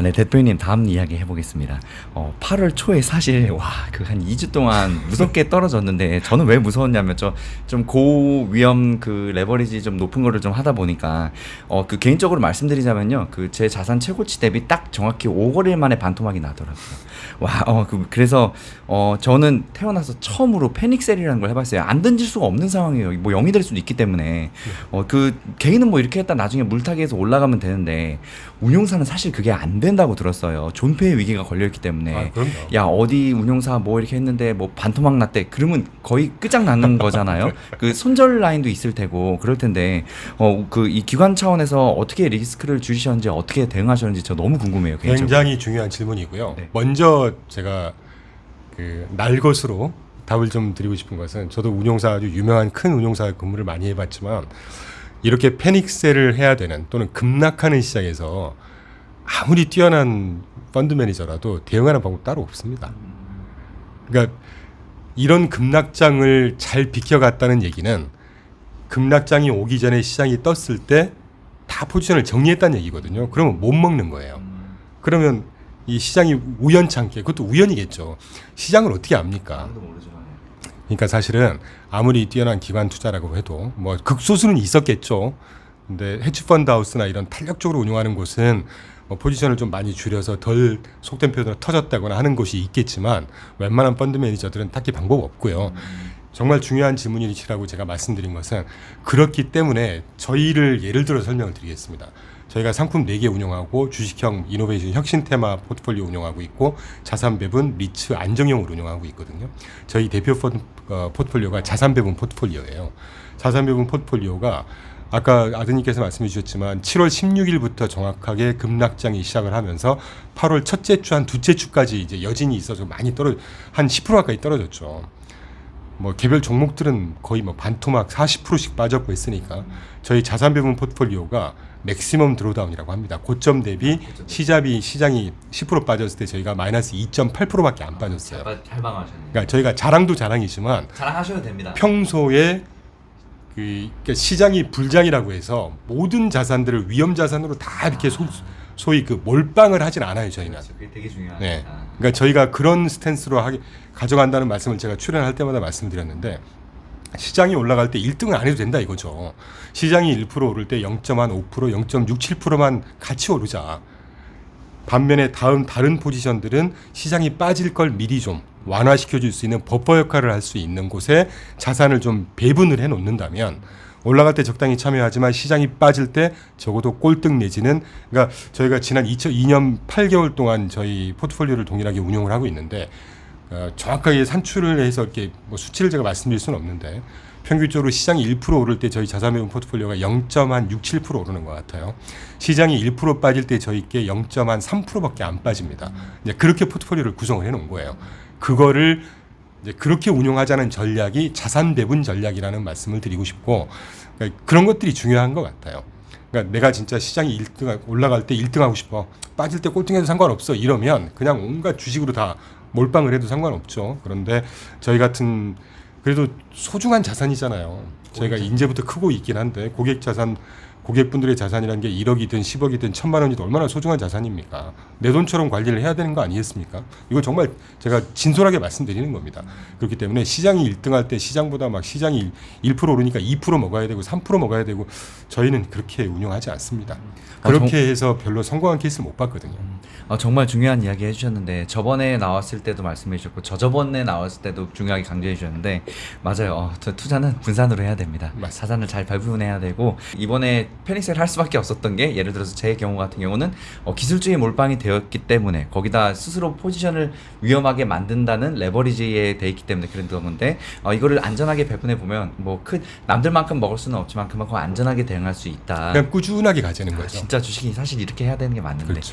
네, 대표님 다음 이야기 해보겠습니다. 8월 초에 사실 그 한 2주 동안 무섭게 떨어졌는데 저는 왜 무서웠냐면 좀 고위험 그 레버리지 좀 높은 거를 좀 하다 보니까 그 개인적으로 말씀드리자면요, 그 제 자산 최고치 대비 딱 정확히 5거래일 만에 반토막이 나더라고요. 그래서 저는 태어나서 처음으로 패닉셀이라는 걸 해봤어요. 안 던질 수가 없는 상황이에요. 뭐 0이 될 수도 있기 때문에 그 개인은 뭐 이렇게 했다 나중에 물타기해서 올라가면 되는데 운용사는 사실 그게 안 된다고 들었어요. 존폐의 위기가 걸려있기 때문에. 그럼요. 야, 어디 운용사 뭐 이렇게 했는데 뭐 반토막 났대. 그러면 거의 끝장나는 거잖아요. 그 손절 라인도 있을 테고 그럴 텐데 그 이 기관 차원에서 어떻게 리스크를 줄이셨는지 어떻게 대응하셨는지 저 너무 궁금해요. 개인적으로. 굉장히 중요한 질문이고요. 네. 먼저 제가 날 것으로 답을 좀 드리고 싶은 것은, 저도 운용사 아주 유명한 큰 운용사 근무를 많이 해봤지만 이렇게 패닉셀을 해야 되는 또는 급락하는 시장에서 아무리 뛰어난 펀드 매니저라도 대응하는 방법 따로 없습니다. 그러니까 이런 급락장을 잘 비켜갔다는 얘기는 급락장이 오기 전에 시장이 떴을 때 다 포지션을 정리했다는 얘기거든요. 그러면 못 먹는 거예요. 그러면 이 시장이 우연찮게, 그것도 우연이겠죠. 시장을 어떻게 압니까? 아무도 모르지만. 그러니까 사실은 아무리 뛰어난 기관 투자라고 해도 뭐 극소수는 있었겠죠. 근데 헤지펀드 하우스나 이런 탄력적으로 운용하는 곳은 뭐 포지션을 좀 많이 줄여서 덜 속된 표현으로 터졌다거나 하는 곳이 있겠지만 웬만한 펀드 매니저들은 딱히 방법 없고요. 정말 중요한 질문이시라고 제가 말씀드린 것은, 그렇기 때문에 저희를 예를 들어 설명을 드리겠습니다. 저희가 상품 4개 운용하고 주식형 이노베이션 혁신 테마 포트폴리오 운용하고 있고 자산 배분 리츠 안정형으로 운용하고 있거든요. 저희 대표 포트폴리오가 자산 배분 포트폴리오예요. 자산 배분 포트폴리오가 아까 아드님께서 말씀해 주셨지만 7월 16일부터 정확하게 급락장이 시작을 하면서 8월 첫째 주 한 두째 주까지 이제 여진이 있어서 많이 한 10% 가까이 떨어졌죠. 뭐 개별 종목들은 거의 뭐 반토막 40%씩 빠졌고 했으니까 저희 자산 배분 포트폴리오가 맥시멈 드로다운이라고 합니다. 고점 대비 시장이 10% 빠졌을 때 저희가 마이너스 2.8%밖에 안 빠졌어요. 잘 방어하셨네요. 그러니까 저희가 자랑도 자랑이지만 자랑하셔도 됩니다. 평소에 그러니까 시장이 불장이라고 해서 모든 자산들을 위험 자산으로 다 이렇게 소위 그 몰빵을 하진 않아요, 저희는. 그렇죠. 그게 되게 중요하다. 네. 그러니까 저희가 그런 스탠스로 가져간다는 말씀을 제가 출연할 때마다 말씀드렸는데, 시장이 올라갈 때 1등은 안 해도 된다 이거죠. 시장이 1% 오를 때 0.5%, 0.67%만 같이 오르자. 반면에 다른 포지션들은 시장이 빠질 걸 미리 좀 완화시켜 줄 수 있는 버퍼 역할을 할 수 있는 곳에 자산을 좀 배분을 해 놓는다면 올라갈 때 적당히 참여하지만 시장이 빠질 때 적어도 꼴등 내지는, 그러니까 저희가 지난 2002년 8개월 동안 저희 포트폴리오를 동일하게 운용을 하고 있는데 정확하게 산출을 해서 이렇게 뭐 수치를 제가 말씀드릴 수는 없는데 평균적으로 시장이 1% 오를 때 저희 자산 배분 포트폴리오가 0.67% 오르는 것 같아요. 시장이 1% 빠질 때 저희께 0.3%밖에 안 빠집니다. 이제 그렇게 포트폴리오를 구성을 해놓은 거예요. 그거를 이제 그렇게 운용하자는 전략이 자산 배분 전략이라는 말씀을 드리고 싶고, 그러니까 그런 것들이 중요한 것 같아요. 그러니까 내가 진짜 시장이 1등 올라갈 때 1등 하고 싶어, 빠질 때 꼴등해도 상관없어 이러면 그냥 온갖 주식으로 다 몰빵을 해도 상관없죠. 그런데 저희 같은 그래도 소중한 자산이잖아요. 저희가 이제부터 크고 있긴 한데 고객분들의 자산이라는 게 1억이든 10억이든 1,000만 원이든 얼마나 소중한 자산입니까? 내 돈처럼 관리를 해야 되는 거 아니겠습니까? 이거 정말 제가 진솔하게 말씀드리는 겁니다. 그렇기 때문에 시장이 1등할 때 시장보다 막 시장이 1% 오르니까 2% 먹어야 되고 3% 먹어야 되고 저희는 그렇게 운용하지 않습니다. 그렇게 해서 별로 성공한 케이스를 못 봤거든요. 정말 중요한 이야기 해주셨는데 저번에 나왔을 때도 말씀해 주셨고 저저번에 나왔을 때도 중요하게 강조해 주셨는데 맞아요. 투자는 분산으로 해야 됩니다. 맞습니다. 자산을 잘 발분해야 되고 이번에 패닉셀 할 수밖에 없었던 게 예를 들어서 제 경우 같은 경우는 기술주의 몰빵이 되었기 때문에 거기다 스스로 포지션을 위험하게 만든다는 레버리지에 돼 있기 때문에 그런 건데 이거를 안전하게 배분해 보면 뭐 남들만큼 먹을 수는 없지만 그만큼 안전하게 대응할 수 있다. 그냥 꾸준하게 가자는 거죠. 진짜 주식이 사실 이렇게 해야 되는 게 맞는데 그렇죠.